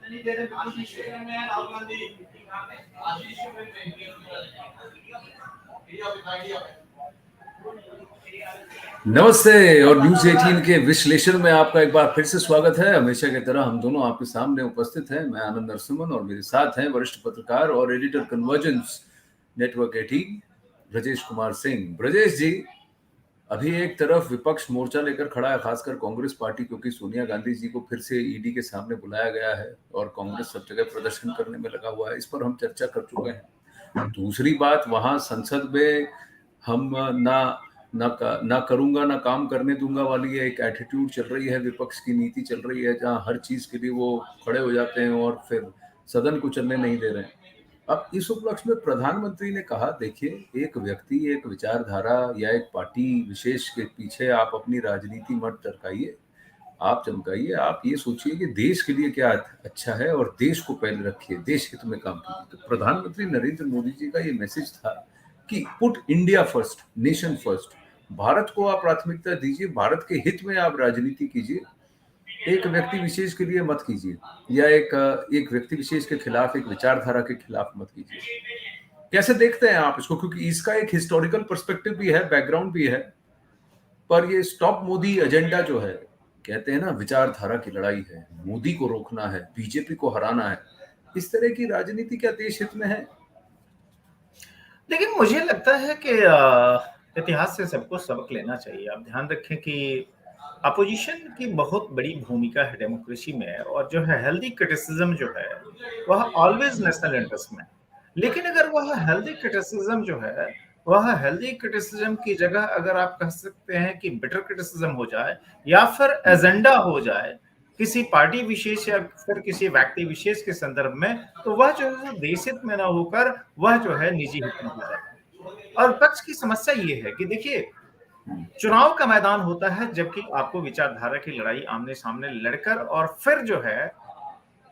नमस्ते और न्यूज 18 के विश्लेषण में आपका एक बार फिर से स्वागत है। हमेशा की तरह हम दोनों आपके सामने उपस्थित हैं। मैं आनंद नरसिम्हन और मेरे साथ हैं वरिष्ठ पत्रकार और editor convergence network 18 Brajesh Kumar Singh. Brajesh ji, अभी एक तरफ विपक्ष मोर्चा लेकर खड़ा है, खासकर कांग्रेस पार्टी, क्योंकि सोनिया गांधी जी को फिर से ईडी के सामने बुलाया गया है और कांग्रेस सब जगह प्रदर्शन करने में लगा हुआ है। इस पर हम चर्चा कर चुके हैं। दूसरी बात, वहां संसद में हम ना करूंगा ना काम करने दूंगा वाली एक एटीट्यूड चल रही है, विपक्ष की नीति चल रही है, जहां हर चीज के लिए वो खड़े हो जाते हैं और फिर सदन को चलने नहीं दे रहे हैं। अब इस उपलक्ष्य में प्रधानमंत्री ने कहा, देखिए, एक व्यक्ति, एक विचारधारा या एक पार्टी विशेष के पीछे आप अपनी राजनीति मत चमकाइए, आप चमकाइए, आप ये सोचिए कि देश के लिए क्या अच्छा है और देश को पहले रखिए, देश हित में काम कीजिए। तो प्रधानमंत्री नरेंद्र मोदी जी का ये मैसेज था कि put India first, nation first, Bharat को आप प्राथमिकता दीजिए, भारत के हित में आप राजनीति कीजिए, एक व्यक्ति विशेष के लिए मत कीजिए या एक व्यक्ति विशेष के खिलाफ, एक विचारधारा के खिलाफ मत कीजिए। कैसे देखते हैं आप इसको? क्योंकि इसका एक हिस्टोरिकल पर्सपेक्टिव भी है, बैकग्राउंड भी है, पर ये स्टॉप मोदी एजेंडा जो है, कहते हैं ना, विचारधारा की लड़ाई है, मोदी को रोकना है, बीजेपी को हराना है, इस तरह की राजनीति क्या देश हित में है? लेकिन मुझे लगता है कि इतिहास से सबको सबक लेना चाहिए। आप ध्यान रखें कि अपोजिशन की बहुत बड़ी भूमिका है डेमोक्रेसी में, और जो है हेल्दी क्रिटिसिज्म जो है वह ऑलवेज नेशनल इंटरेस्ट में। लेकिन अगर वह हेल्दी क्रिटिसिज्म जो है वह हेल्दी क्रिटिसिज्म की जगह अगर आप कह सकते हैं कि बिटर क्रिटिसिज्म हो जाए या फिर एजेंडा हो जाए किसी पार्टी विशेष या फिर किसी व्यक्ति विशेष के संदर्भ में, तो वह जो है देश हित में न होकर वह जो है निजी हित में हो जाता है। और विपक्ष की समस्या ये है कि देखिए, चुनाव का मैदान होता है जबकि आपको विचारधारा की लड़ाई आमने सामने लड़कर और फिर जो है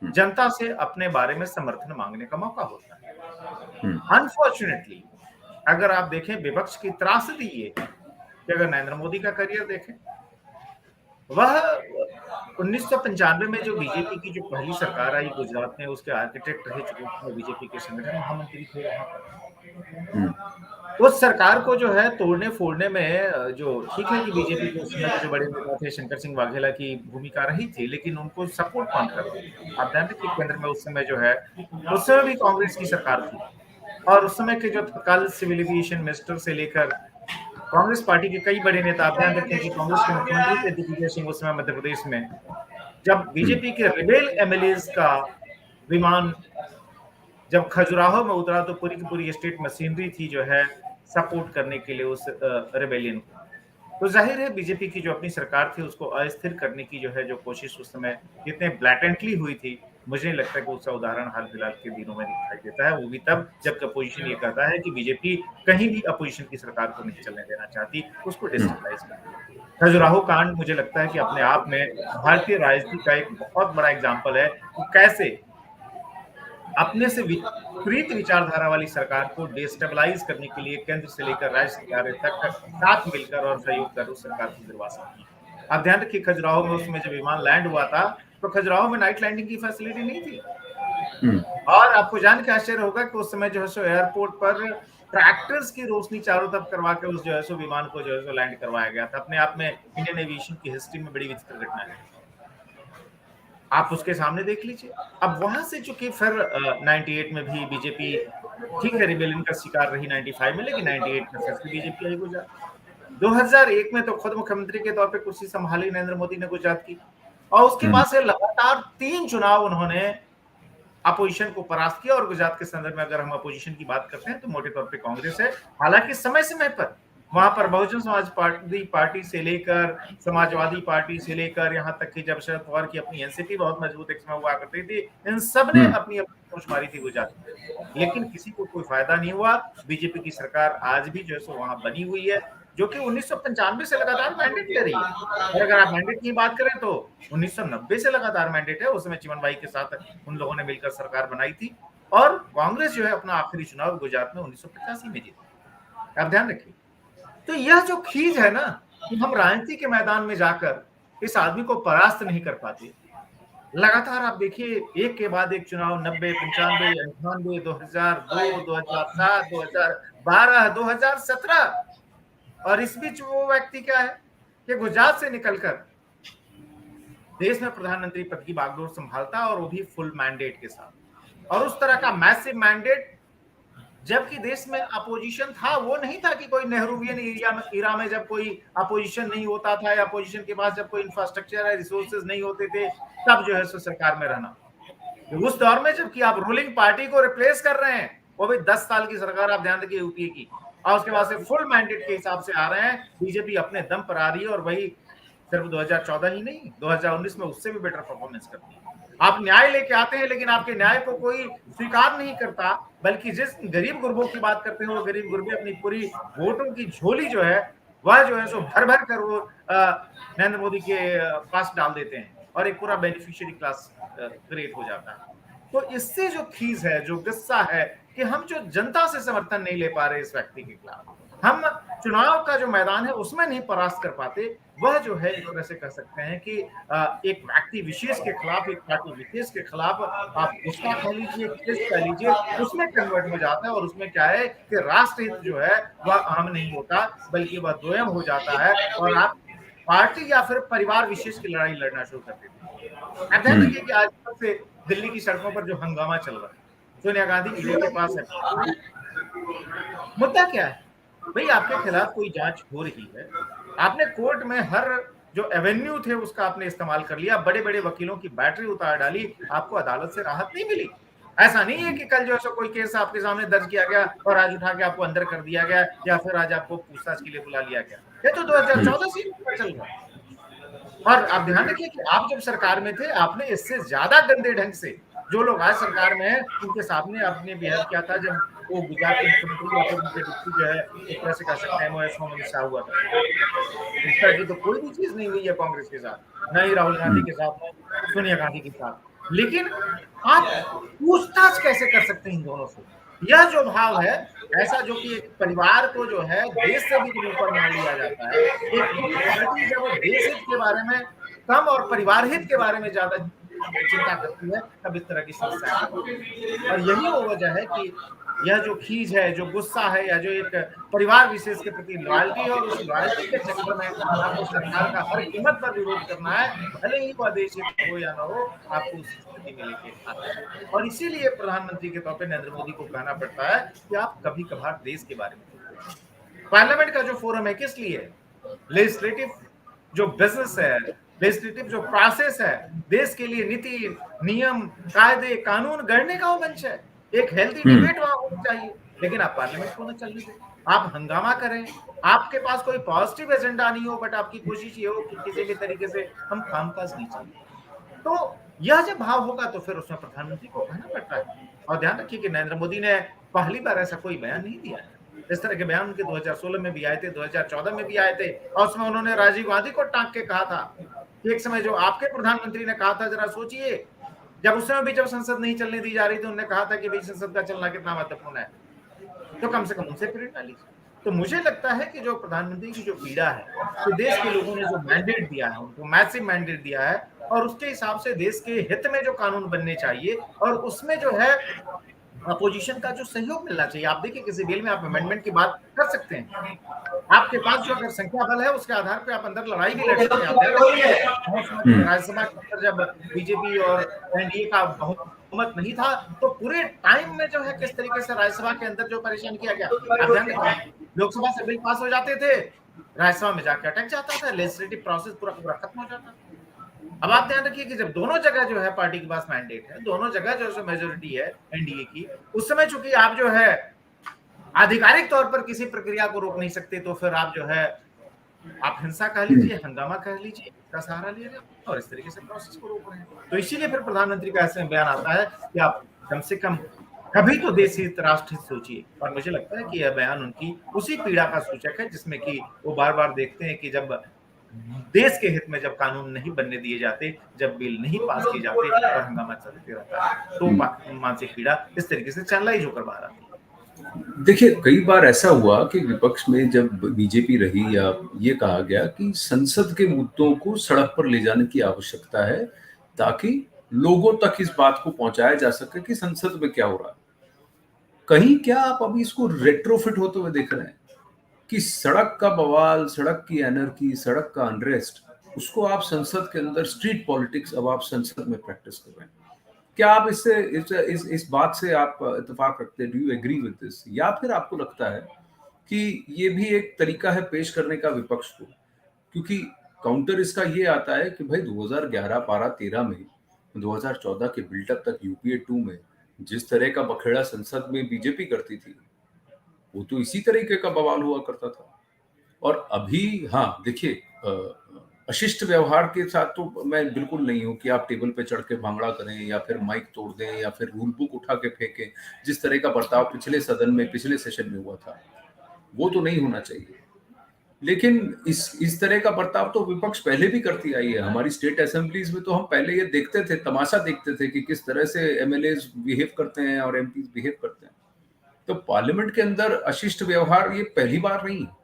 जनता से अपने बारे में समर्थन मांगने का मौका होता है। अनफॉर्चुनेटली अगर आप देखें, विपक्ष की त्रासदी ये है कि अगर नरेंद्र मोदी का करियर देखें, वह 1995 में जो बीजेपी की जो पहली सरकार आई गुजरात में, उसके आर्किटेक्ट रह चुके थे, बीजेपी के संगठन महामंत्री थे वहां पर। उस सरकार को जो है तोड़ने फोड़ने में, जो ठीक है कि बीजेपी के उसमें जो बड़े नेता थे शंकर सिंह वाघेला की भूमिका रही थी, लेकिन उनको सपोर्ट कौन कर रहा था? आप जानते हैं कि केंद्र में उस समय जो है, उस समय भी कांग्रेस की सरकार थी, और उस समय के जो तत्काल सिविल एविएशन मिनिस्टर से लेकर कांग्रेस पार्टी के कई बड़े नेता, आप ध्यान रखें कि कांग्रेस के मुख्यमंत्री थे दिग्विजय सिंह उस समय मध्य प्रदेश में। जब बीजेपी के रिबेल एमएलएज का विमान जब खजुराहो में उतरा तो पूरी की पूरी स्टेट मशीनरी थी जो है सपोर्ट करने के लिए उस रिबेलियन को। तो जाहिर है बीजेपी की जो अपनी सरकार थी उसको अस्थिर करने की जो है जो कोशिश उस समय इतने ब्लैटेंटली हुई थी, मुझे नहीं लगता कि उसका उदाहरण हाल फिलहाल के दिनों में दिखाई देता है। वो भी तब जब अपोजिशन ये कहता है कि बीजेपी कहीं भी अपोजिशन की सरकार को नहीं चलने देना चाहती, उसको डिस्टेबलाइज करती है। खजुराहो कांड मुझे लगता है कि अपने आप में भारतीय राजनीति का एक बहुत बड़ा एग्जाम्पल है कि कैसे अपने से विपरीत विचारधारा वाली सरकार को डिस्टेबलाइज करने के लिए केंद्र से लेकर राज्य सरकार तक साथ मिलकर और सहयोग कर उस सरकार को गिरवा सकती है। आप ध्यान रखिए, खजुराहो में उसमें जब विमान लैंड हुआ था तो खजुराहो में नाइट लैंडिंग की फैसिलिटी नहीं थी, और आपको जान के आश्चर्य होगा कि उस समय जो है सो एयरपोर्ट पर ट्रैक्टर्स की रोशनी चारों तरफ करवा के उस जो है सो विमान को जो है सो लैंड करवाया गया था। अपने आप में इंडियन एविएशन की हिस्ट्री में बड़ी विचित्र घटना है, आप उसके सामने देख लीजिए। अब वहां से चूंकि फिर 98 में भी बीजेपी ठीक है रिबेलियन का शिकार रही 95 में, लेकिन 98 में फिर से बीजेपी आई गुजरात। 2001 में तो खुद मुख्यमंत्री के तौर पे कुर्सी संभाली नरेंद्र मोदी ने गुजरात की, और उसके बाद से लगातार 3 चुनाव उन्होंने अपोजिशन को परास्त किया। और गुजरात के संदर्भ में अगर हम अपोजिशन की बात करते हैं तो मोटे तौर पे कांग्रेस है। हालांकि समय समय पर वहां पर बहुजन समाज पार्टी से लेकर समाजवादी पार्टी से लेकर यहाँ तक कि जब शरद पवार की अपनी एनसीपी बहुत मजबूत एक समय हुआ करती थी, इन सब ने अपनी सोच मारी थी गुजरात में, लेकिन किसी को कोई फायदा नहीं हुआ। बीजेपी की सरकार आज भी जो है सो वहां बनी हुई है, जो कि 1995 से लगातार मैंडेट ले रही है। और अगर आप मैंडेट की बात करें तो 1990 से लगातार मैंडेट है। उस समय चिमन भाई के साथ उन लोगों ने मिलकर सरकार बनाई थी, और कांग्रेस जो है अपना आखिरी चुनाव गुजरात में 1985 में जीती। आप ध्यान रखिए, तो यह जो खींच है ना कि हम राजनीति के मैदान में जाकर इस आदमी को परास्त नहीं कर पाते, लगातार आप देखिए एक के बाद एक चुनाव 90, 95, 98, 2002, 2007, 2012, 2017 और इस बीच वो व्यक्ति क्या है कि गुजरात से निकलकर देश में प्रधानमंत्री पद की बागडोर संभालता है और वो भी फुल मैंडेट के साथ। और उस तरह का मैसिव मैंडेट जबकि देश में अपोजिशन था, वो नहीं था कि कोई नेहरूवियन एरा में जब कोई अपोजिशन नहीं होता था या अपोजिशन के पास जब कोई इंफ्रास्ट्रक्चर या रिसोर्सेज नहीं होते थे तब जो है सो सरकार में रहना। उस दौर में जबकि आप रूलिंग पार्टी को रिप्लेस कर रहे हैं, वो भी 10 साल की सरकार आप ध्यान रखिए यूपीए की, और उसके बाद से फुल मैंडेट के हिसाब से आ रहे हैं। बीजेपी अपने दम पर आ रही है और वही सिर्फ 2014 ही नहीं 2019 में उससे भी बेटर परफॉर्मेंस करती है। आप न्याय लेके आते हैं लेकिन आपके न्याय को कोई स्वीकार नहीं करता, बल्कि जिस गरीब गुरबों की बात करते हैं वो गरीब गुरबे अपनी पूरी वोटों की झोली जो है वह जो है सो भर भर कर वो नरेंद्र मोदी के पास डाल देते हैं और एक पूरा बेनिफिशियरी क्लास क्रिएट हो जाता है। तो इससे जो खीज है, जो गुस्सा है कि हम जो जनता से समर्थन नहीं ले पा रहे इस व्यक्ति के खिलाफ, हम चुनाव का जो मैदान है उसमें नहीं परास्त कर पाते, वह जो है एक तरह से कह सकते हैं कि एक व्यक्ति विशेष के खिलाफ, एक पार्टी विशेष के खिलाफ आप गुस्सा कह लीजिए, केस कह लीजिए, उसमें कन्वर्ट हो जाता है। और उसमें क्या है कि राष्ट्रहित जो है वह अहम नहीं होता बल्कि वह दोयम हो जाता है और आप पार्टी या फिर परिवार विशेष की लड़ाई लड़ना शुरू कर देते हैं। आप ध्यान रखिए कि आज से दिल्ली की सड़कों पर जो हंगामा चल रहा है, सोनिया गांधी ईडी के पास है, मुद्दा क्या है भाई? आपके खिलाफ कोई जांच हो रही है, आपने कोर्ट में हर जो एवेन्यू थे उसका आपने इस्तेमाल कर लिया, बड़े बड़े वकीलों की बैटरी उतार डाली, आपको अदालत से राहत नहीं मिली। ऐसा नहीं है कि कल जो है कोई केस आपके सामने दर्ज किया गया और आज उठा के आपको अंदर कर दिया गया या फिर आज आपको पूछताछ के लिए बुला लिया गया। ये तो 2014 से चल रहा है। और आप ध्यान रखिए कि आप जब सरकार में थे आपने इससे ज्यादा गंदे ढंग से जो लोग आज सरकार में हैं उनके सामने आपने बिहेव किया था जब वो गुजरात के मुख्यमंत्री या फिर उनके डिप्टी जो है एक तरह से कह सकते हैं MOS मोहम्मद शाह हुआ था। इस तरह की तो कोई भी चीज नहीं हुई है कांग्रेस के साथ, न ही राहुल गांधी के साथ, न सोनिया गांधी के साथ। लेकिन आप पूछताछ कैसे कर सकते हैं इन दोनों से? यह जो भाव है, ऐसा जो कि एक परिवार को जो है देश से भी ऊपर मान लिया जाता है, एक पार्टी जब देश हित के बारे में कम और परिवार हित के बारे में ज्यादा चिंता करती है तब इस तरह की समस्या है। और यही वो वजह है कि यह जो खीज है, जो गुस्सा है या जो एक परिवार विशेष के प्रति लॉयल्टी है और उस लॉयल्टी के चक्कर में आपको सरकार का हर कीमत पर विरोध करना है, भले ही वह देश हित हो या ना हो, आपको उस स्थिति में लेके आता है। और इसीलिए प्रधानमंत्री के तौर पर नरेंद्र मोदी को कहना पड़ता है कि आप कभी कभार देश के बारे में, पार्लियामेंट का जो फोरम है किस लिए? लेजिस्लेटिव जो बिजनेस है, लेजिस्लेटिव जो प्रोसेस है, देश के लिए नीति, नियम, कायदे, कानून गढ़ने का वो मंच है। एक हेल्दी डिबेट वहां होनी चाहिए, लेकिन आप पार्लियामेंट को ना चलने दें, आप हंगामा करें, आपके पास कोई पॉजिटिव एजेंडा नहीं हो बट आपकी कोशिश ये हो कि किसी भी तरीके से हम कामकाज नहीं चलें। तो यह जब भाव होगा तो फिर उसमें प्रधानमंत्री को कहना पड़ता है। और ध्यान रखिए कि नरेंद्र मोदी ने पहली बार ऐसा कोई बयान नहीं दिया है। इस तरह के बयान उनके 2016 में भी आए थे, 2014 में भी आए थे और उसमें उन्होंने राजीव गांधी को टांग के कहा था, एक समय जो आपके प्रधानमंत्री ने कहा था, जरा सोचिए, जब उस समय भी जब संसद नहीं चलने दी जा रही थी उन्होंने कहा था कि भाई संसद का चलना कितना महत्वपूर्ण है, तो कम से कम उनसे प्रेरणा लीजिए। तो मुझे लगता है कि जो प्रधानमंत्री की जो पीड़ा है, तो देश के लोगों ने जो मैंडेट दिया है, उनको मैसिव मैंडेट दिया है और उसके हिसाब से देश के हित में जो कानून बनने चाहिए और उसमें जो है अपोजिशन का जो सहयोग मिलना चाहिए। आप देखिए किसी बिल में आप अमेंडमेंट की बात कर सकते हैं, आपके पास जो अगर संख्या बल है उसके आधार पे आप अंदर लड़ाई भी लड़ सकते हैं। राज्यसभा के अंदर जब बीजेपी और एनडीए का बहुमत नहीं था तो पूरे टाइम में जो है किस तरीके से राज्यसभा के अंदर जो परेशान किया गया, लोकसभा से बिल पास हो जाते थे, राज्यसभा में जाकर अटक जाता था, लेजिस्लेटिव प्रोसेस पूरा पूरा खत्म हो जाता था। अब आप ध्यान रखिए कि जब दोनों जगह जो है पार्टी के पास मैंडेट है, दोनों जगह जो है मेजोरिटी है एनडीए की, उस समय चूंकि आप जो है आधिकारिक तौर पर किसी प्रक्रिया को रोक नहीं सकते, तो फिर आप जो है आप हिंसा कह लीजिए, हंगामा कह लीजिए, इसका सहारा ले रहे हैं और इस तरीके से प्रोसेस को रोक रहे हैं। तो इसीलिए फिर प्रधानमंत्री का ऐसे बयान आता है कि आप कम से कम कभी तो देश हित, राष्ट्र हित सोचिए। और मुझे लगता है कि यह बयान उनकी उसी पीड़ा का सूचक है जिसमें कि वो बार बार देखते हैं कि जब देश के हित में जब कानून नहीं बनने दिए जाते, जब बिल नहीं पास किए जाते और हंगामा चलते रहता है, तो मानसिक पीड़ा इस तरीके से चैनलाइज होकर बाहर आती है। देखिए कई बार ऐसा हुआ कि विपक्ष में जब बीजेपी रही या ये कहा गया कि संसद के मुद्दों को सड़क पर ले जाने की आवश्यकता है ताकि लोगों तक इस बात को पहुंचाया जा सके कि संसद में क्या हो रहा है। कहीं क्या आप अभी इसको रेट्रोफिट होते हुए देख रहे हैं कि सड़क का बवाल, सड़क की एनर्की, सड़क का अनरेस्ट, उसको आप संसद के अंदर स्ट्रीट पॉलिटिक्स अब आप संसद में प्रैक्टिस कर रहे हैं। क्या आप इससे इस बात से आप इत्तेफाक रखते हैं? Do you agree with this? या फिर आपको लगता है कि ये भी एक तरीका है पेश करने का विपक्ष को? क्योंकि काउंटर इसका ये आता है कि भाई 2011, 12, 13 में, 2014 के बिल्डअप तक यूपीए 2 में जिस तरह का बखेड़ा संसद में बीजेपी करती थी, वो तो इसी तरीके का बवाल हुआ करता था। और अभी हाँ, देखिए, अशिष्ट व्यवहार के साथ तो मैं बिल्कुल नहीं हूँ कि आप टेबल पे चढ़ के भांगड़ा करें या फिर माइक तोड़ दें या फिर रूल बुक उठा के फेंकें, जिस तरह का बर्ताव पिछले सदन में, पिछले सेशन में हुआ था, वो तो नहीं होना चाहिए। लेकिन इस तरह का बर्ताव तो विपक्ष पहले भी करती आई है। हमारी स्टेट असेंबलीज में तो हम पहले ये देखते थे, तमाशा देखते थे कि किस तरह से एमएलएज बिहेव करते हैं और एमपीज बिहेव करते हैं। तो पार्लियामेंट के अंदर अशिष्ट व्यवहार ये पहली बार नहीं है।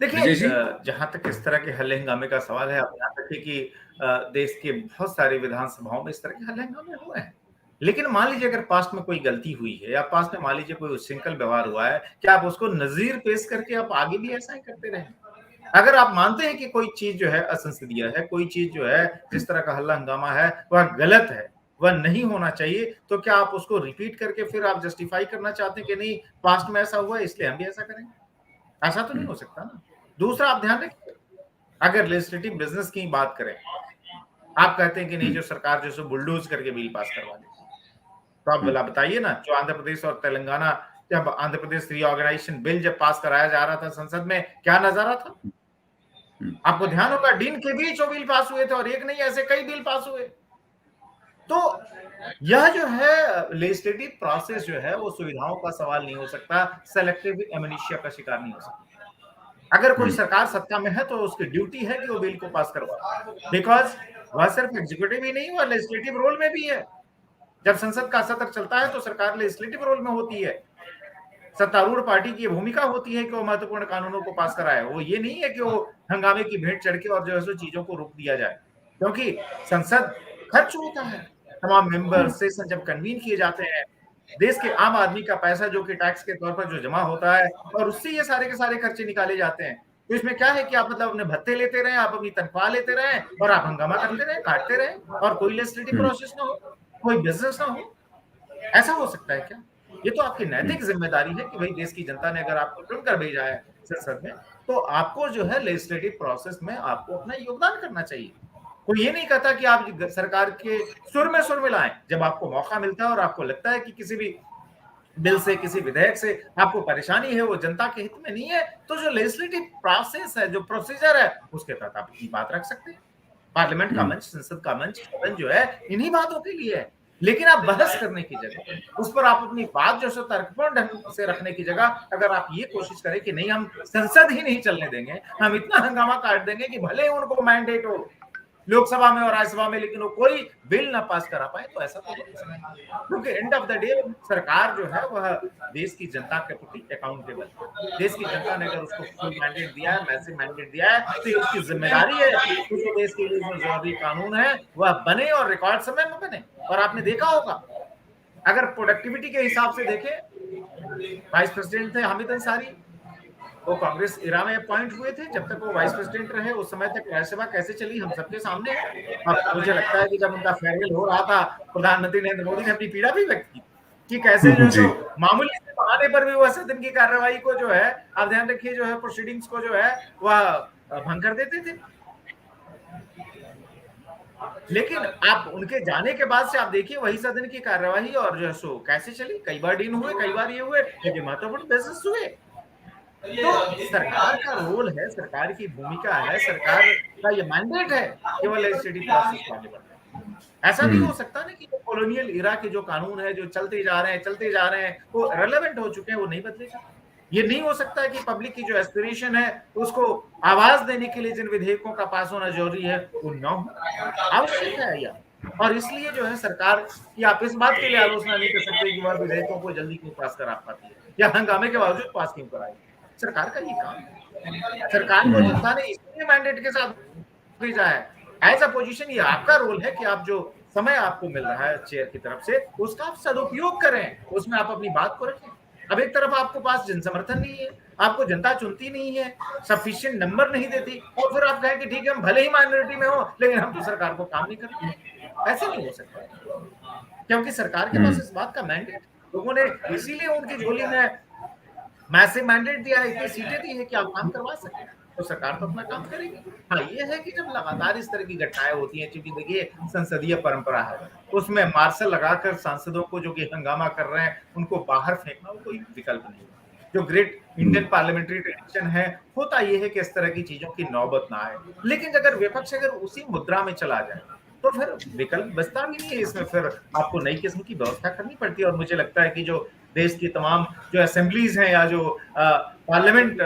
देखिए, जहां तक इस तरह के हल्ले हंगामे का सवाल है, आप याद रखिए कि देश के बहुत सारी विधानसभाओं में इस तरह के हल्ले हंगामे हुए हैं। लेकिन मान लीजिए अगर पास्ट में कोई गलती हुई है या पास्ट में मान लीजिए कोई उच्छृंखल व्यवहार हुआ है, क्या आप उसको नजीर पेश करके आप आगे भी ऐसा ही करते रहें? अगर आप मानते हैं कि कोई चीज जो है असंसदीय है, कोई चीज जो है जिस तरह का हल्ला हंगामा है वह गलत है, वह नहीं होना चाहिए, तो क्या आप उसको रिपीट करके फिर आप जस्टिफाई करना चाहते हैं कि नहीं, पास्ट में ऐसा हुआ है इसलिए हम भी ऐसा करेंगे? ऐसा तो नहीं हो सकता ना। दूसरा, आप ध्यान रखिए, अगर लेजिस्लेटिव बिजनेस की बात करें, आप कहते हैं कि नहीं, जो सरकार जो बुलडोज करके बिल पास करवा दे, तो आप भला बताइए ना, जो आंध्र प्रदेश और तेलंगाना, जब आंध्र प्रदेश रीऑर्गेनाइजेशन बिल जब पास कराया जा रहा था संसद में, क्या नजारा था? आपको ध्यान होगा, दिन के बीच वो बिल पास हुए थे और एक नहीं, ऐसे कई बिल पास हुए। तो यह जो है लेजिस्लेटिव प्रोसेस जो है वो सुविधाओं का सवाल नहीं हो सकता, सेलेक्टिव एमनेशिया का शिकार नहीं हो सकता। अगर कोई सरकार सत्ता में है तो उसकी ड्यूटी है कि वो बिल को पास करवाए, बिकॉज वह सिर्फ एग्जीक्यूटिव ही नहीं, वह लेजिस्लेटिव रोल में भी है। जब संसद का सत्र चलता है तो सरकार लेजिस्लेटिव रोल में होती है। सत्तारूढ़ पार्टी की भूमिका होती है कि वो महत्वपूर्ण कानूनों को पास कराए, वो ये नहीं है कि वो हंगामे की भेंट चढ़ के और जो है सो चीजों को रोक दिया जाए, क्योंकि संसद खर्च होता है, तमाम मेंबर सेशन जब कन्वीन किए जाते हैं, देश के आम आदमी का पैसा जो कि टैक्स के तौर पर जो जमा होता है और उससे ये सारे के सारे खर्चे निकाले जाते हैं। तो इसमें क्या है कि आप मतलब अपने भत्ते लेते रहे, आप अपनी तनख्वाह लेते रहे और आप हंगामा करते रहे, काटते रहे और कोई लेजिस्लेटिव प्रोसेस ना हो, कोई बिजनेस ना हो। ऐसा हो सकता है क्या? ये तो आपकी नैतिक जिम्मेदारी है कि भाई देश की जनता ने अगर आपको चुनकर भेजा है संसद में, तो आपको जो है लेजिस्लेटिव प्रोसेस में आपको अपना योगदान करना चाहिए। कोई ये नहीं कहता कि आप सरकार के सुर में सुर मिलाएं। जब आपको मौका मिलता है और आपको लगता है कि किसी भी बिल से, किसी विधेयक से आपको परेशानी है, वो जनता के हित में नहीं है, तो जो लेजिस्लेटिव प्रोसेस है, जो प्रोसीजर है, उसके तहत आप अपनी बात रख सकते हैं। पार्लियामेंट का मंच, संसद का मंच, सदन जो है इन्हीं बातों के लिए है। लेकिन आप बहस करने की जगह, उस पर आप अपनी बात जो है तर्कपूर्ण ढंग से रखने की जगह, अगर आप ये कोशिश करें कि नहीं हम संसद ही नहीं चलने देंगे, हम इतना हंगामा काट देंगे कि भले ही उनको मैंडेट हो लोकसभा में और राज्यसभा में, लेकिन वो कोई बिल ना पास करा पाए, तो ऐसा तो नहीं सकता। क्योंकि एंड ऑफ द डे सरकार जो है वह देश की जनता के प्रति अकाउंटेबल है। देश की जनता ने अगर उसको फुल मैंडेट दिया है, मैसिव मैंडेट दिया है, तो ये उसकी जिम्मेदारी है कि जो देश के लिए जो जरूरी कानून है वह बने और रिकॉर्ड समय में बने। और आपने देखा होगा, अगर प्रोडक्टिविटी के हिसाब से देखें, वाइस प्रेसिडेंट थे हामिद अंसारी, वो कांग्रेस इरा में अपॉइंट हुए थे। जब तक वो वाइस प्रेसिडेंट रहे उस समय तक राज्यसभा कैसे चली हम सबके सामने है। अब मुझे लगता है कि जब उनका फेयरवेल हो रहा था, प्रधानमंत्री नरेंद्र मोदी ने अपनी पीड़ा भी व्यक्त की कि कैसे जो है सो मामूली से बहाने पर भी वह सदन की कार्रवाई को जो है, आप ध्यान रखिए, जो है प्रोसीडिंग्स को जो है वह भंग कर देते थे। लेकिन आप उनके जाने के बाद से आप देखिए वही सदन की कार्यवाही और जो है सो कैसे चली। कई बार दिन हुए, कई बार ये हुए, लेकिन महत्वपूर्ण बिजनेस हुए। तो सरकार का रोल है, सरकार की भूमिका है, सरकार का ये मैंडेट है कि वो लेजिस्लेटिव प्रोसेस को आगे बढ़ाए। ऐसा नहीं हो सकता ना कि कॉलोनियल इरा के जो कानून है जो चलते जा रहे हैं, वो रेलेवेंट हो चुके हैं, वो नहीं बदले जाते। ये नहीं हो सकता कि पब्लिक की जो एस्पिरेशन है उसको आवाज देने के लिए जिन विधेयकों का पास होना जरूरी है वो न हो, आवश्यक है यह। और इसलिए जो है सरकार की आप इस बात के लिए आलोचना नहीं कर सकते कि वह विधेयकों को जल्दी क्यों पास करा पाती है या हंगामे के बावजूद पास क्यों कराई। सरकार का ये काम है। सरकार को जनता ने इसलिए मैंडेट के साथ भेजा है। एज अपोजिशन ये आपका रोल है कि आप जो समय आपको मिल रहा है चेयर की तरफ से उसका आप सदुपयोग करें, उसमें आप अपनी बात को रखें। अब एक तरफ आपको पास जन समर्थन नहीं है, आपको जनता चुनती नहीं है, सफिशिएंट नंबर नहीं देती, और फिर आप कहें कि ठीक है हम भले ही माइनॉरिटी में हो लेकिन हम तो सरकार को काम नहीं करते। ऐसे नहीं हो सकता, क्योंकि सरकार के पास इस बात का मैंडेट, लोगों ने इसीलिए उनकी झोली में मैसिव मैंडेट दिया है, इतनी सीटें दी है कि आप काम करवा सकें, तो सरकार तो अपना काम करेगी। हाँ, ये है कि जब लगातार इस तरह की घटनाएं होती हैं, क्योंकि देखिए संसदीय परंपरा है, उसमें मार्शल लगाकर सांसदों को जो कि हंगामा कर रहे हैं उनको बाहर फेंकना कोई विकल्प नहीं है। जो ग्रेट इंडियन पार्लियामेंट्री ट्रेडिशन है, होता ये है कि इस तरह की चीजों की नौबत ना आए। लेकिन अगर विपक्ष अगर उसी मुद्रा में चला जाए तो फिर विकल्प बचता भी नहीं है, इसमें फिर आपको नई किस्म की व्यवस्था करनी पड़ती है। और मुझे लगता है कि जो देश की तमाम जो असेंबलीज हैं या जो पार्लियामेंट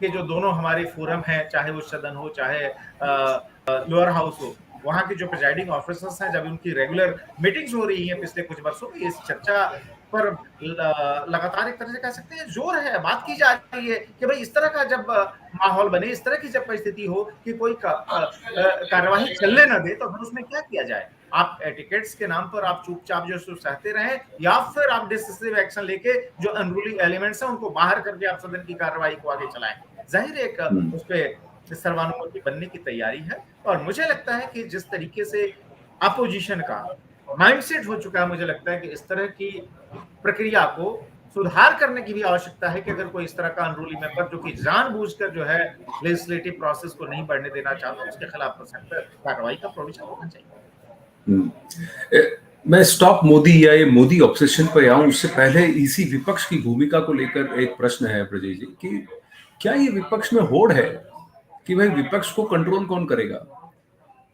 के जो दोनों हमारे फोरम हैं, चाहे वो सदन हो चाहे लोअर हाउस हो, वहां के जो प्रिजाइडिंग ऑफिसर्स हैं, जब उनकी रेगुलर मीटिंग्स हो रही हैं पिछले कुछ वर्षों में, इस चर्चा पर लगातार एक तरह से कह सकते हैं जोर है, बात की जा रही है कि भाई इस तरह का जब माहौल बने, इस तरह की जब परिस्थिति हो कि कोई कार्यवाही चलने ना दे, तो फिर उसमें क्या किया जाए। आप एटिकेट्स के नाम पर आप चुपचाप जो सहते रहें, या फिर आप डिसिसिव एक्शन लेके जो अनरूली एलिमेंट्स हैं उनको बाहर करके आप सदन की कार्रवाई को आगे चलाएं। जाहिर है एक उस पे सर्वानुमति बनने की तैयारी है। और मुझे लगता है कि जिस तरीके से अपोजिशन का माइंडसेट हो चुका है, मुझे लगता है कि इस तरह की प्रक्रिया को सुधार करने की भी आवश्यकता है कि अगर कोई इस तरह का अनरूली मेंबर जो कि जानबूझकर जो है लेजिस्लेटिव प्रोसेस को नहीं बढ़ने देना चाहता, उसके खिलाफ तो सख्त कार्रवाई का प्रोविजन होना चाहिए। मैं स्टॉप मोदी या ये मोदी ऑब्सेशन पर आऊं उससे पहले इसी विपक्ष की भूमिका को लेकर एक प्रश्न है प्रजय जी कि क्या ये विपक्ष में होड़ है कि भाई विपक्ष को कंट्रोल कौन करेगा?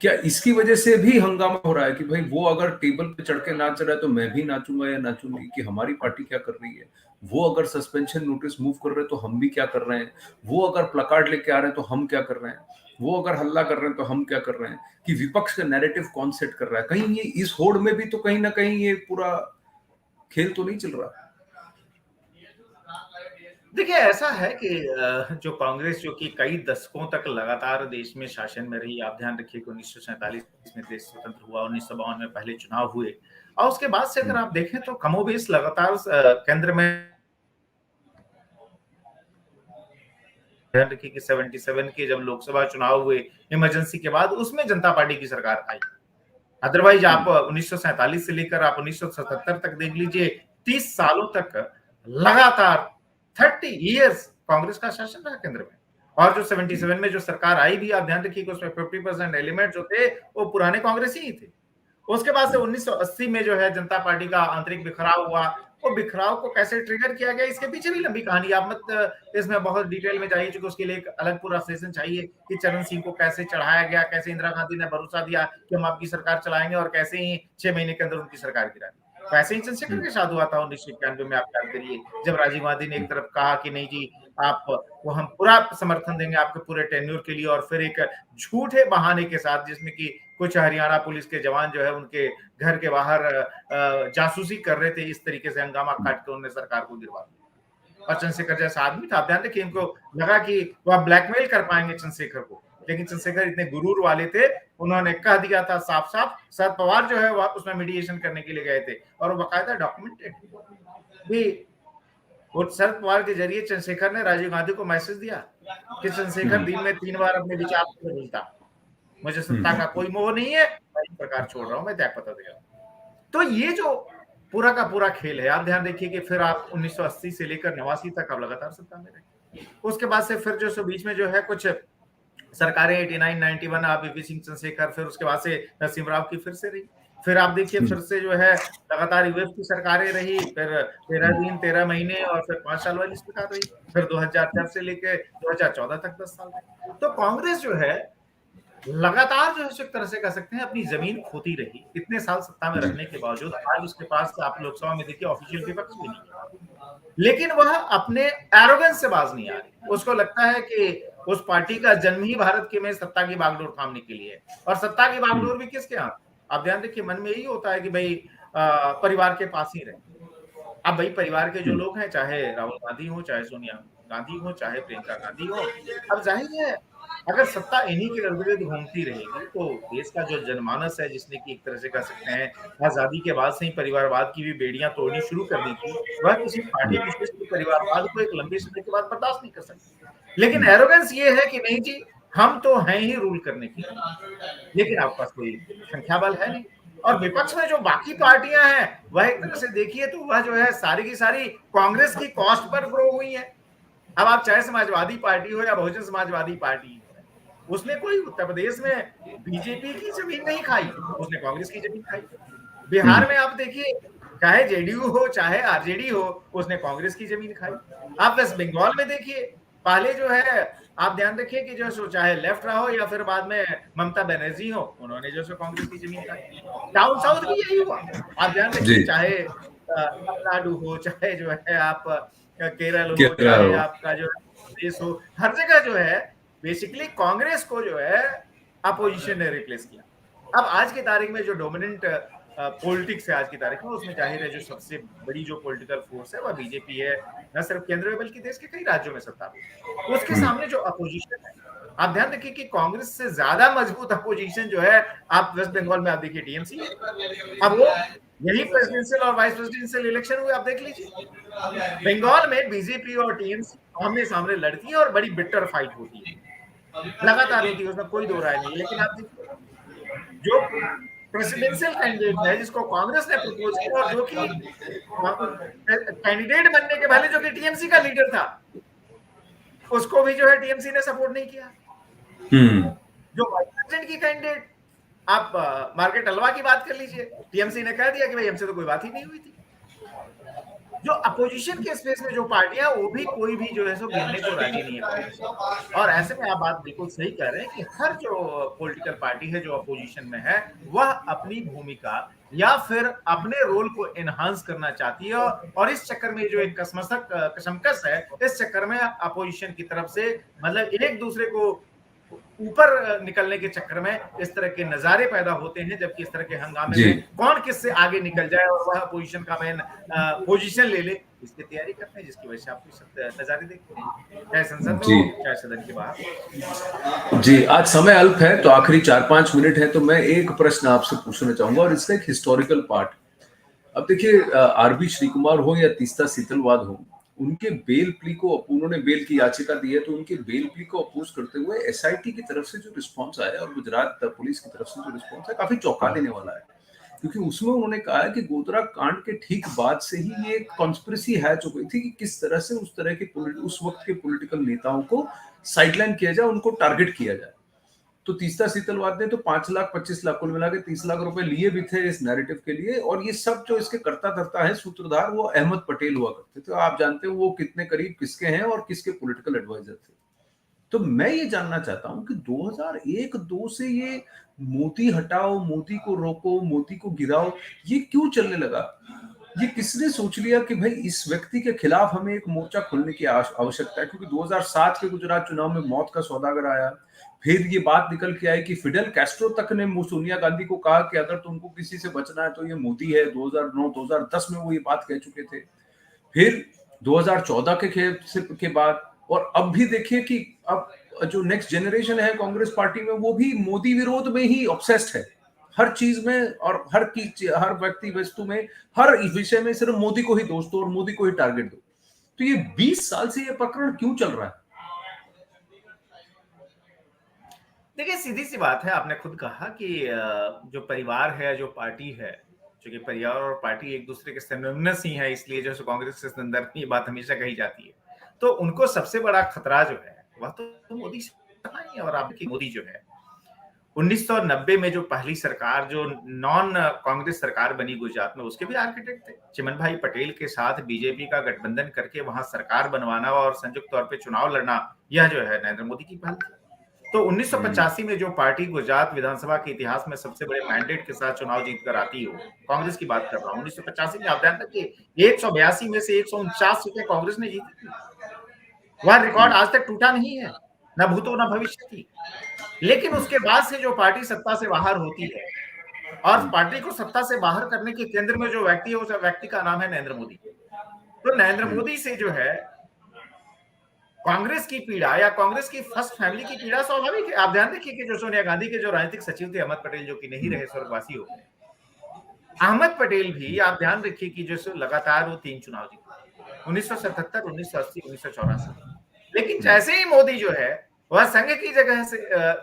क्या इसकी वजह से भी हंगामा हो रहा है कि भाई वो अगर टेबल पे चढ़ के नाच रहा है तो मैं भी नाचूंगा या नाचूंगी, कि हमारी पार्टी क्या कर रही है? वो अगर सस्पेंशन नोटिस मूव कर रहे हैं तो हम भी क्या कर रहे हैं? वो अगर प्लकार्ड लेके आ रहे हैं तो हम क्या कर रहे हैं? वो अगर हल्ला कर रहे हैं तो हम क्या कर रहे हैं? कि विपक्ष का नैरेटिव कौन सेट कर रहा है? कहीं ये इस होड़ में भी तो कहीं ना कहीं ये पूरा खेल तो नहीं चल रहा? देखिए, ऐसा है कि जो कांग्रेस जो कि कई दशकों तक लगातार देश में शासन में रही, आप ध्यान रखिए कि 1947 में देश स्वतंत्र हुआ, 1952 में पहले चुनाव हुए, और उसके बाद से अगर आप देखें तो कमोबेश लगातार केंद्र में ध्यान रखिए कि 77 के जब लोकसभा चुनाव हुए इमरजेंसी के बाद, उसमें जनता पार्टी की सरकार आई। अदरवाइज आप 1947 से लेकर आप 1977 तक देख लीजिए, 30 सालों तक लगातार 30 इयर्स कांग्रेस का शासन रहा केंद्र में। और जो 77 में जो सरकार आई भी, आप ध्यान रखिए कि उसमें 50% एलिमेंट जो थे वो पुराने कांग्रेसी ही थे। उसके बाद से 1980 में जो है जनता पार्टी का आंतरिक बिखराव हुआ। वो बिखराव को कैसे ट्रिगर किया गया, इसके पीछे भी लंबी कहानी, आप मत इसमें बहुत डिटेल में जाइए, क्योंकि उसके लिए एक अलग पूरा सेशन चाहिए कि चरण सिंह को कैसे चढ़ाया गया, कैसे इंदिरा गांधी ने भरोसा दिया कि हम आपकी सरकार चलाएंगे, और कैसे ही 6 महीने के अंदर उनकी सरकार गिरा दी। वैसे ही चंद्रशेखर के साथ हुआ था 1991 में, आप याद करिए, जब राजीव गांधी ने एक तरफ कहा कि नहीं जी आप वो हम पूरा समर्थन देंगे आपके पूरे टेन्योर के लिए, और फिर एक झूठे बहाने के साथ जिसमें कि कुछ हरियाणा पुलिस के जवान जो है उनके घर के बाहर जासूसी कर रहे थे, इस तरीके से हंगामा काट के उन्होंने सरकार को गिरवा दिया। और चंद्रशेखर जैसा आदमी था, ध्यान रखिए, इनको लगा कि वो आप ब्लैकमेल कर पाएंगे चंद्रशेखर को, लेकिन चंद्रशेखर इतने गुरूर वाले थे, उन्होंने कह दिया था साफ साफ। शरद पवार जो है वो उसमें मीडिएशन करने के लिए गए थे, और वो बाकायदा डॉक्यूमेंटेड भी। वो शरद पवार के जरिए चंद्रशेखर ने राजीव गांधी को मैसेज दिया कि चंद्रशेखर दिन में 3 बार अपने विचार बोलता, मुझे सत्ता का कोई मोह नहीं है, मैं इस प्रकार छोड़ रहा हूं, मैं त्याग पत्र दे रहा हूं। तो ये जो पूरा का पूरा खेल है, आप ध्यान देखिए कि फिर आप 1980 से लेकर 89 तक आप लगातार सत्ता में रहे। उसके बाद से फिर जो बीच में जो है कुछ सरकारें 89, 91, आप वीपी सिंह चंद्रशेखर, फिर उसके बाद से नरसिम्हा राव की फिर से रही। फिर आप देखिए फिर से जो है लगातार यूएफ की सरकारें रही, फिर 13 दिन 13 महीने, और फिर 5 साल वाली सरकार रही, फिर 2004 से लेकर 2014 तक 10 साल रही। तो कांग्रेस जो है लगातार जो है एक तरह से कह सकते हैं अपनी जमीन खोती रही, इतने साल सत्ता में रहने के बावजूद। आज उसके पास आप लोकसभा में देखिए ऑफिशियल विपक्ष भी नहीं है, लेकिन वह अपने एरोगेंस से बाज नहीं आ रही। उसको लगता है कि उस पार्टी का जन्म ही भारत के में सत्ता की बागडोर थामने के लिए है, और सत्ता की बागडोर भी किसके हाथ? आप ध्यान देखिए, मन में यही होता है कि भाई परिवार के पास ही रहे। अब भाई परिवार के जो लोग हैं, चाहे राहुल गांधी हो चाहे सोनिया, गांधी हो चाहे प्रियंका गांधी हो। अब जाहिर है अगर सत्ता इन्हीं के इर्द-गिर्द घूमती रहेगी तो देश का जो जनमानस है, जिसने कि एक तरह से कह सकते हैं आज़ादी के बाद से ही परिवारवाद की भी बेड़ियां तोड़नी शुरू कर दी थी, वह किसी पार्टी विशेष के परिवारवाद को एक लंबे समय के बाद बर्दाश्त नहीं कर सकती। लेकिन एरोगेंस ये है कि नहीं जी, हम तो हैं ही रूल करने के लिए, लेकिन आपके पास कोई संख्या बल है नहीं। और विपक्ष में जो बाकी पार्टियां हैं, वह एक तरह से देखिए तो वह जो है सारी की सारी कांग्रेस की कॉस्ट पर ग्रो हुई है। अब आप चाहे समाजवादी पार्टी हो या बहुजन समाजवादी पार्टी हो, उसने कोई उत्तर प्रदेश में बीजेपी की जमीन नहीं खाई, उसने कांग्रेस की जमीन खाई। बिहार में आप देखिए, चाहे जेडीयू हो चाहे आरजेडी हो, उसने कांग्रेस की जमीन खाई। आप वेस्ट बंगाल में देखिए, पहले जो है आप ध्यान रखिए कि जो सो चाहे लेफ्ट रहा हो या फिर बाद में ममता बनर्जी हो, उन्होंने जो सो कांग्रेस की जमीन खाई। डाउन साउथ भी यही हुआ। आप ध्यान जी। रखिए, चाहे तमिलनाडु हो, चाहे जो है आप केरल हो, केरला चाहे हो। आपका जो है प्रदेश हो, हर जगह जो है बेसिकली कांग्रेस को जो है अपोजिशन ने रिप्लेस किया। अब आज की तारीख में जो डोमिनेंट पॉलिटिक्स है आज की तारीख में, उसमें जाहिर है जो सबसे बड़ी जो पॉलिटिकल फोर्स है वह बीजेपी है, न सिर्फ केंद्र में बल्कि देश के कई राज्यों में सत्ता में। उसके सामने जो अपोजिशन है, आप ध्यान रखिए कि कांग्रेस से ज्यादा मजबूत अपोजिशन जो है आप वेस्ट बंगाल में आप देखिए टीएमसी है। अब वो यही प्रेसिडेंशियल और वाइस प्रेसिडेंशियल इलेक्शन हुए, आप देख लीजिए बंगाल में बीजेपी और टीएमसी आमने सामने लड़ती है और बड़ी बिटर फाइट होती है, लगातार होती है, उसमें कोई दो राय नहीं। लेकिन आप देखिए जो प्रेसिडेंशियल कैंडिडेट है जिसको कांग्रेस ने प्रपोज किया और जो कि कैंडिडेट बनने के पहले जो कि टीएमसी का लीडर था, उसको भी जो है टीएमसी ने सपोर्ट नहीं किया। जो वाइस प्रेसिडेंट की कैंडिडेट आप मार्केट हलवा की बात कर लीजिए, टीएमसी ने कह दिया कि भाई हमसे तो कोई बात ही नहीं हुई थी। जो अपोजिशन के स्पेस में जो पार्टियां, वो भी कोई भी जो है सो गिनने को राजी नहीं है। और ऐसे में आप बात बिल्कुल सही कह रहे हैं कि हर जो पॉलिटिकल पार्टी है जो अपोजिशन में है, वह अपनी भूमिका या फिर अपने रोल को एनहांस करना चाहती है। और इस चक्कर में जो एक कशमकश है, इस चक्कर में अपोजिशन की तरफ से मतलब एक दूसरे को ऊपर निकलने के चक्कर में इस तरह के नजारे पैदा होते हैं, जबकि इस तरह के हंगामे में कौन किससे आगे निकल जाए और वह पोजीशन का मेन पोजीशन ले ले, इसकी तैयारी करते हैं, जिसकी वजह से आप नजारे देखते हैं, चाहे संसद में हो चाहे सदन के बाहर। जी, आज समय अल्प है तो आखिरी 4-5 मिनट है, तो मैं एक प्रश्न आपसे पूछना चाहूंगा और इसका एक हिस्टोरिकल पार्ट। अब देखिए, आरबी श्री कुमार हो या तीस्ता सीतलवाद हो, उनके बेल प्ली को, उन्होंने बेल की याचिका दी है, तो उनके बेल प्ली को अपोज करते हुए एसआईटी की तरफ से जो रिस्पांस आया और गुजरात पुलिस की तरफ से जो रिस्पांस है, काफी चौंका देने वाला है। क्योंकि उसमें उन्होंने कहा है कि गोधरा कांड के ठीक बाद से ही ये कॉन्स्पिरेसी हैच हो गई थी कि किस तरह से उस तरह के उस वक्त के पॉलिटिकल नेताओं को साइडलाइन किया जाए, उनको टारगेट किया जाए। तो तीस्ता सीतलवाद ने तो 5 लाख 25 लाख कुल मिला के 30 लाख रुपए लिए भी थे इस नैरेटिव के लिए। और ये सब जो इसके करता धरता है, सूत्रधार, वो अहमद पटेल हुआ करते थे। तो आप जानते हो वो कितने करीब किसके हैं और किसके पॉलिटिकल एडवाइजर थे। तो मैं ये जानना चाहता हूं कि 2001-2 से ये मोदी हटाओ, मोदी को रोको, मोदी को गिराओ, ये क्यों चलने लगा? ये किसने सोच लिया कि भाई इस व्यक्ति के खिलाफ हमें एक मोर्चा खोलने की आवश्यकता है? क्योंकि 2007 के गुजरात चुनाव में मौत का सौदागर आया। फिर ये बात निकल के आई कि फिडेल कैस्ट्रो तक ने सोनिया गांधी को कहा कि अगर तुमको किसी से बचना है तो ये मोदी है। 2009-2010 में वो ये बात कह चुके थे। फिर 2014 के बाद, और अब भी देखिए कि अब जो नेक्स्ट जनरेशन है कांग्रेस पार्टी में, वो भी मोदी विरोध में ही ऑब्सेस्ड है। हर चीज में और हर व्यक्ति वस्तु में, हर विषय में सिर्फ मोदी को ही दोष दो और मोदी को ही टारगेट दो। तो ये 20 साल से ये प्रकरण क्यों चल रहा है? देखिए, सीधी सी बात है, आपने खुद कहा कि जो परिवार है, जो पार्टी है, क्योंकि परिवार और पार्टी एक दूसरे के सिनोनिमस ही है, इसलिए जो कांग्रेस के संदर्भ में ये बात हमेशा कही जाती है। तो उनको सबसे बड़ा खतरा जो है वह तो मोदी से ही है। और आपकी मोदी जो है 1990 में जो पहली सरकार जो नॉन कांग्रेस सरकार बनी गुजरात में, उसके भी आर्किटेक्ट थे। चिमन भाई पटेल के साथ बीजेपी का गठबंधन करके वहां सरकार बनवाना और संयुक्त तौर पे चुनाव लड़ना, यह जो है नरेंद्र मोदी की पहल थी। तो 1985 में जो पार्टी गुजरात विधानसभा के इतिहास में सबसे बड़े मैंडेट के साथ चुनाव जीत कर आती हो, कांग्रेस की बात कर रहा हूँ, 1985 में आप ध्यान रखिए 182 में से 149 सीटें कांग्रेस ने जीती थी। वह रिकॉर्ड आज तक टूटा नहीं है, न भूतो न भविष्य की। लेकिन उसके बाद से जो पार्टी सत्ता से बाहर होती है, और पार्टी को सत्ता से बाहर करने के केंद्र में जो व्यक्ति है, उस व्यक्ति का नाम है नरेंद्र मोदी। तो नरेंद्र मोदी से जो है कांग्रेस की पीड़ा या कांग्रेस की फर्स्ट फैमिली की पीड़ा स्वाभाविक है। आप ध्यान रखिए कि जो सोनिया गांधी के जो राजनीतिक सचिव थे अहमद पटेल, जो कि नहीं रहे, स्वर्गवासी हो गए, अहमद पटेल भी आप ध्यान रखिए कि जो लगातार वो 3 चुनाव जीते, 1977, 1980, 1984। लेकिन जैसे ही मोदी जो है वह संघ की जगह से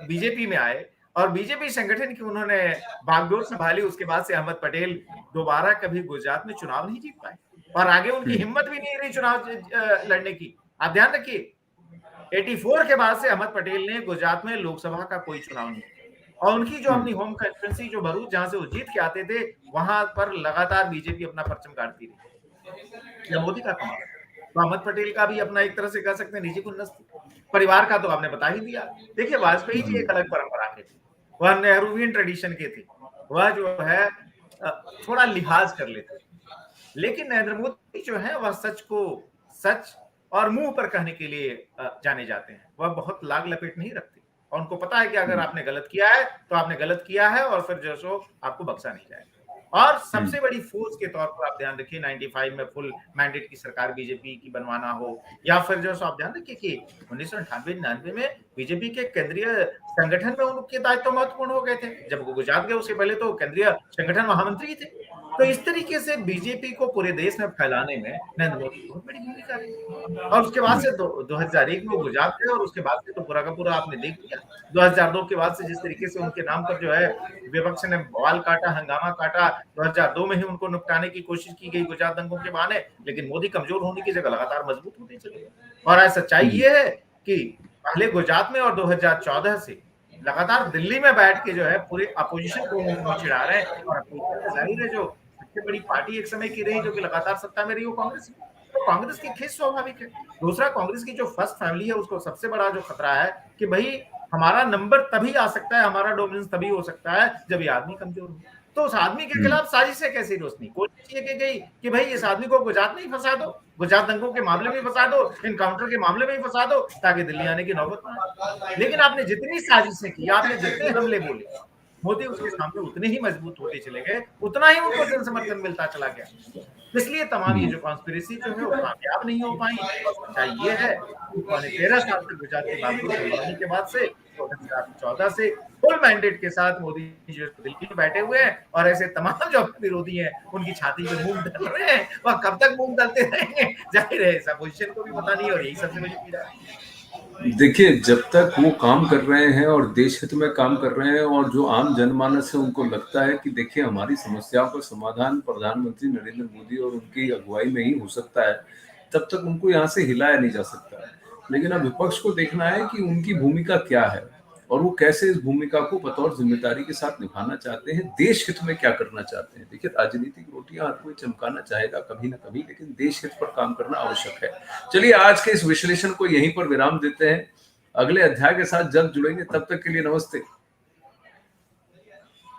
बीजेपी में आए और बीजेपी संगठन की उन्होंने बागडोर संभाली, उसके बाद से अहमद पटेल दोबारा कभी गुजरात में चुनाव नहीं जीत पाए और आगे उनकी हिम्मत भी नहीं रही चुनाव लड़ने की। आप ध्यान रखिए 84 के बाद से अहमद पटेल ने गुजरात में लोकसभा का कोई चुनाव नहीं किया और उनकी जो अपनी होम कंस्टिट्यूंसी जो भरूच, जहां से वो जीत के आते थे, वहां पर लगातार बीजेपी अपना परचम गाड़ती रही। यह मोदी का कमाल है। तो अहमद पटेल का भी अपना एक तरह से कह सकते हैं निजी खुन्नस थी। परिवार का तो आपने बता ही दिया। देखिए वाजपेयी जी एक अलग परंपरा के थे, वह नेहरूवियन ट्रेडिशन के थे, वह जो है थोड़ा लिहाज कर लेते थे। लेकिन नरेंद्र मोदी जो है वह सच को सच और मुंह पर कहने के लिए जाने जाते हैं। वह बहुत लाग लपेट नहीं रखते और उनको पता है कि अगर आपने गलत किया है तो आपने गलत किया है और फिर जो सो आपको बख्शा नहीं जाएगा। और सबसे बड़ी फोर्स के तौर पर आप ध्यान रखिए 95 में फुल मैंडेट की सरकार बीजेपी की बनवाना हो या फिर जो आप ध्यान रखिए कि 1998-99 में बीजेपी के केंद्रीय संगठन में उनके दायित्व महत्वपूर्ण हो गए थे। जब वो गुजरात गए उससे पहले तो केंद्रीय संगठन महामंत्री थे। तो इस तरीके से बीजेपी को पूरे देश में फैलाने में नरेंद्र मोदी की बहुत बड़ी भूमिका रही और उसके बाद से 2001 में गुजरात गए और उसके बाद से तो पूरा का पूरा आपने देख लिया। 2002 के बाद से जिस तरीके से उनके नाम पर जो है विपक्ष ने बवाल काटा, हंगामा काटा, 2002 में ही उनको निपटाने की कोशिश की गई गुजरात दंगों के बहाने, लेकिन मोदी कमजोर होने की जगह लगातार मजबूत होते चले गए। और आज सच्चाई ये है कि पहले गुजरात में और 2014 से लगातार दिल्ली में बैठ के जो है पूरी अपोजिशन को चिढ़ा रहे हैं और अपोजिशन जाहिर है जो सबसे बड़ी पार्टी एक समय की रही जो कि लगातार सत्ता में रही वो कांग्रेस है। तो कांग्रेस की खेस स्वाभाविक है। दूसरा, कांग्रेस की जो फर्स्ट फैमिली है उसको सबसे बड़ा जो खतरा है कि भाई हमारा नंबर तभी आ सकता है, हमारा डोमिनेंस तभी हो सकता है जब ये आदमी कमजोर हो। तो उस आदमी के खिलाफ साजिशें कैसी रोशनी? कोशिश ये की गई कि भाई इस आदमी को गुजरात में ही फंसा दो, गुजरात दंगों के मामले में फंसा दो, इनकाउंटर के मामले में ही फंसा दो ताकि दिल्ली आने की नौबत ना आए। लेकिन आपने जितनी साजिशें की, आपने जितने हमले बोले, मोदी उसके सामने उतने ही मजबूत होते चले गए, उतना ही उनको जन समर्थन मिलता चला गया। इसलिए तमाम ये जो कॉन्स्पिरेसी जो है वो कामयाब नहीं हो पाई। सच्चाई ये है कि 13 साल तक गुजरात की बात के बाद से 2014 से फुल मैंडेट के साथ मोदी जो दिल्ली में बैठे हुए हैं और ऐसे तमाम जो विरोधी हैं उनकी छाती पे मूंग डाल रहे हैं। वह कब तक मूंग डालते रहेंगे जाहिर है इस अपोजिशन को भी पता नहीं और यही सबसे बड़ी पीड़ा है। देखिए, जब तक वो काम कर रहे हैं और देश हित में काम कर रहे हैं और जो आम जनमानस है उनको लगता है कि देखिए हमारी समस्याओं का समाधान प्रधानमंत्री नरेंद्र मोदी और उनकी अगुवाई में ही हो सकता है, तब तक उनको यहाँ से हिलाया नहीं जा सकता है। लेकिन अब विपक्ष को देखना है कि उनकी भूमिका क्या है और वो कैसे इस भूमिका को बतौर जिम्मेदारी के साथ निभाना चाहते हैं, देश हित में क्या करना चाहते हैं। देखिए, राजनीतिक रोटियां हर कोई चमकाना चाहेगा कभी ना कभी, लेकिन देश हित पर काम करना आवश्यक है। चलिए, आज के इस विश्लेषण को यहीं पर विराम देते हैं। अगले अध्याय के साथ जल्द जुड़ेंगे, तब तक के लिए नमस्ते।